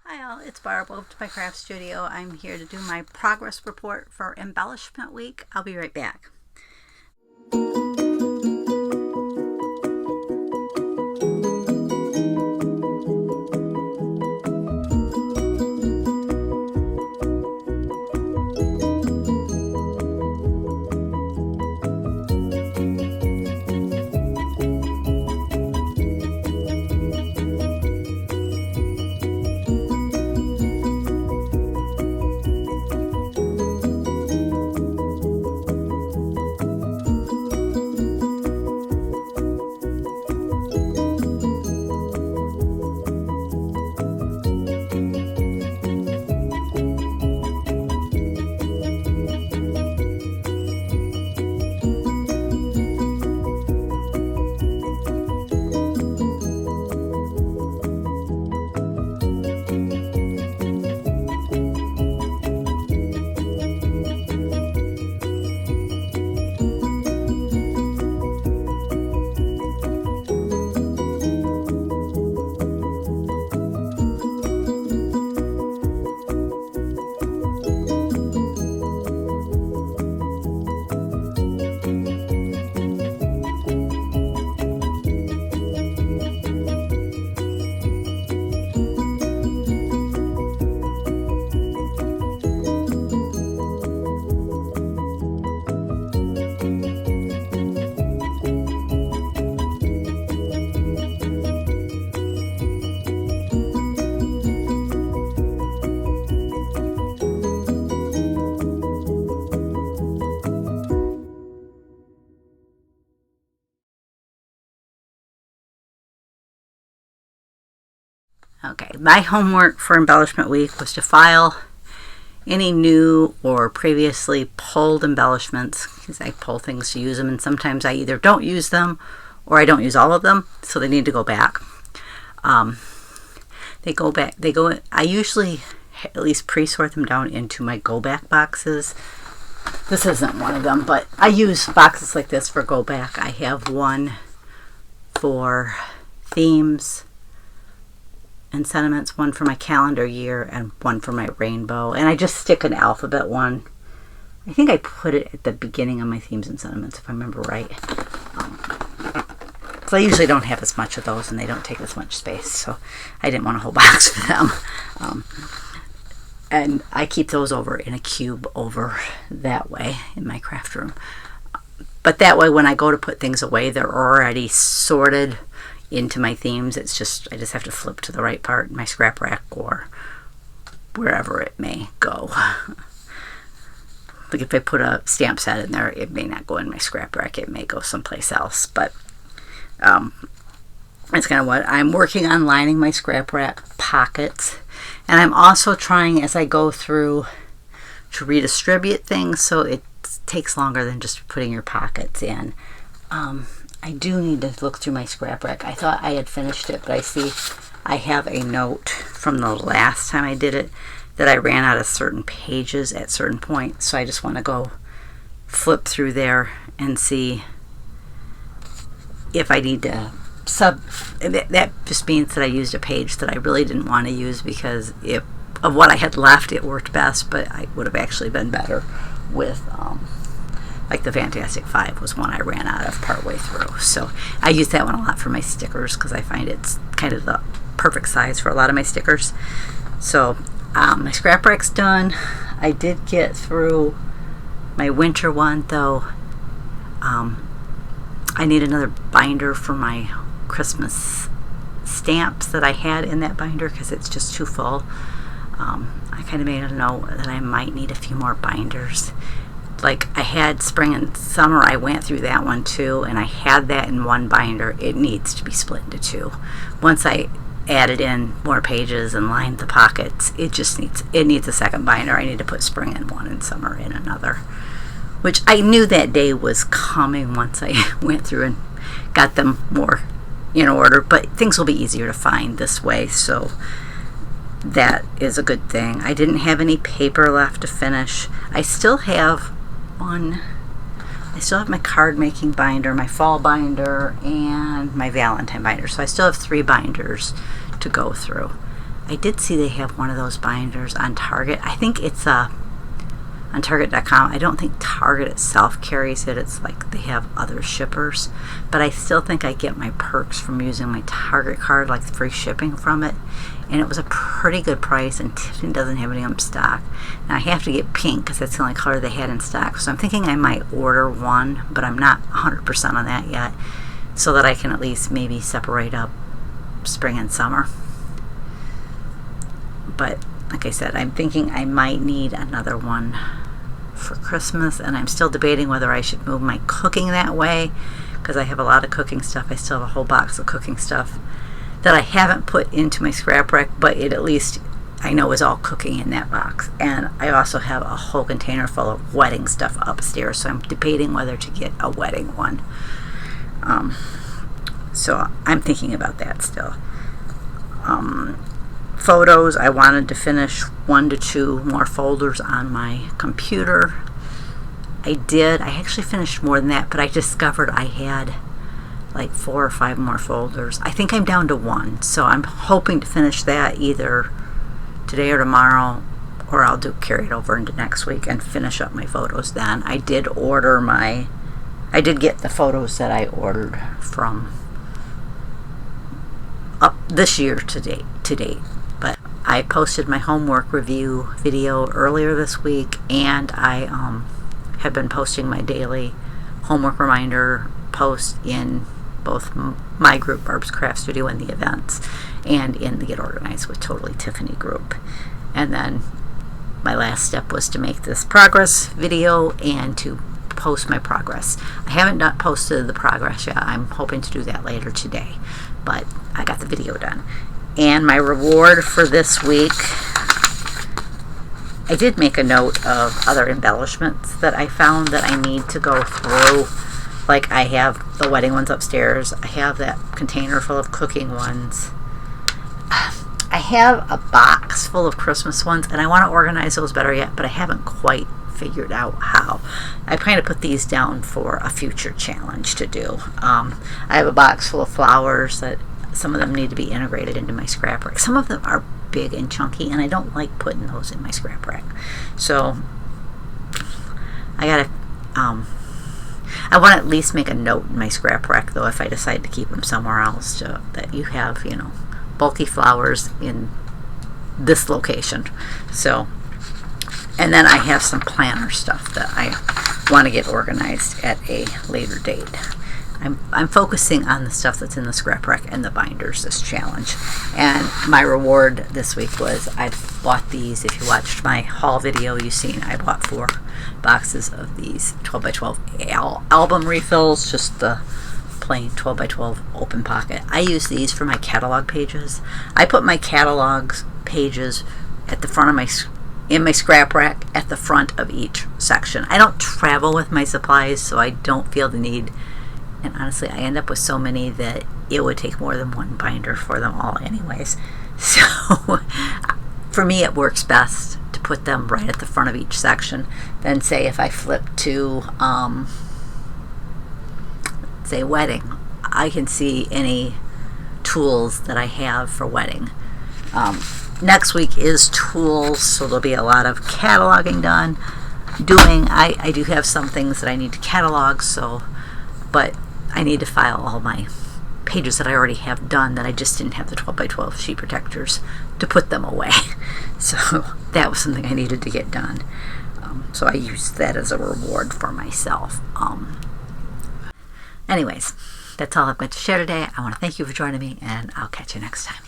Hi all, it's Barb. Welcome to my craft studio. I'm here to do my progress report for embellishment week. I'll be right back. Okay, my homework for embellishment week was to file any new or previously pulled embellishments, because I pull things to use them, and sometimes I either don't use them or I don't use all of them, so they need to go back. I usually at least pre-sort them down into my go back boxes. This isn't one of them, but I use boxes like this for go back. I have one for themes and sentiments, one for my calendar year, and one for my rainbow. And I just stick an alphabet one. I think I put it at the beginning of my themes and sentiments, if I remember right. So I usually don't have as much of those, and they don't take as much space, so I didn't want a whole box for them. And I keep those over in a cube over that way in my craft room. But that way, when I go to put things away, they're already sorted into my themes. I just have to flip to the right part in my scrap rack or wherever it may go. Like if I put a stamp set in there, it may not go in my scrap rack. It may go someplace else. But that's kind of what I'm working on, lining my scrap rack pockets. And I'm also trying, as I go through, to redistribute things so it takes longer than just putting your pockets in. I do need to look through my scrap rack. I thought I had finished it, but I see I have a note from the last time I did it that I ran out of certain pages at certain points. So I just want to go flip through there and see if I need to that just means that I used a page that I really didn't want to use because of what I had left, it worked best, but I would have actually been better with like the Fantastic Five was one I ran out of partway through. So I use that one a lot for my stickers because I find it's kind of the perfect size for a lot of my stickers. So my scrap rack's done. I did get through my winter one though. I need another binder for my Christmas stamps that I had in that binder because it's just too full. I kind of made a note that I might need a few more binders. Like I had spring and summer, I went through that one too, and I had that in one binder. It needs to be split into two. Once I added in more pages and lined the pockets, it needs a second binder. I need to put spring in one and summer in another, which I knew that day was coming once I went through and got them more in order, but things will be easier to find this way, so that is a good thing. I didn't have any paper left to finish. I still have my card making binder, my fall binder, and my Valentine binder. So I still have 3 binders to go through. I did see they have one of those binders on Target. I think it's on Target.com. I don't think Target itself carries it. It's like they have other shippers. But I still think I get my perks from using my Target card, like the free shipping from it. And it was a pretty good price, and Tiffany doesn't have any in stock. Now I have to get pink because that's the only color they had in stock. So I'm thinking I might order one, but I'm not 100% on that yet, so that I can at least maybe separate up spring and summer. But like I said, I'm thinking I might need another one for Christmas, and I'm still debating whether I should move my cooking that way, because I have a lot of cooking stuff. I still have a whole box of cooking stuff that I haven't put into my scrap rack, but it at least I know is all cooking in that box. And I also have a whole container full of wedding stuff upstairs, so I'm debating whether to get a wedding one. So I'm thinking about that still. Photos, I wanted to finish 1 to 2 more folders on my computer. I did. I actually finished more than that, but I discovered I had like 4 or 5 more folders. I think I'm down to 1, so I'm hoping to finish that either today or tomorrow, or I'll carry it over into next week and finish up my photos then. I did get the photos that I ordered from up this year to date. But I posted my homework review video earlier this week, and I have been posting my daily homework reminder post in both my group, Barb's Craft Studio, and the events, and in the Get Organized with Totally Tiffany group. And then my last step was to make this progress video and to post my progress. I haven't posted the progress yet. I'm hoping to do that later today, but I got the video done. And my reward for this week, I did make a note of other embellishments that I found that I need to go through. Like I have the wedding ones upstairs. I have that container full of cooking ones. I have a box full of Christmas ones, and I want to organize those better yet, but I haven't quite figured out how. I kind of put these down for a future challenge to do. I have a box full of flowers that some of them need to be integrated into my scrap rack. Some of them are big and chunky, and I don't like putting those in my scrap rack. So I gotta I want to at least make a note in my scrap rack, though, if I decide to keep them somewhere else, that you have, bulky flowers in this location. So, and then I have some planner stuff that I want to get organized at a later date. I'm focusing on the stuff that's in the scrap rack and the binders this challenge. And my reward this week was I bought these. If you watched my haul video, you've seen I bought 4 boxes of these 12x12 album refills, just the plain 12x12 open pocket. I use these for my catalog pages. I put my catalog pages at the front of in my scrap rack at the front of each section. I don't travel with my supplies, so I don't feel the need. And honestly, I end up with so many that it would take more than one binder for them all anyways. So for me, it works best to put them right at the front of each section. Then say if I flip to, say wedding, I can see any tools that I have for wedding. Next week is tools, so there'll be a lot of cataloging done. I do have some things that I need to catalog, but I need to file all my pages that I already have done that I just didn't have the 12x12 sheet protectors to put them away. So that was something I needed to get done. So I used that as a reward for myself. Anyways, that's all I've got to share today. I want to thank you for joining me, and I'll catch you next time.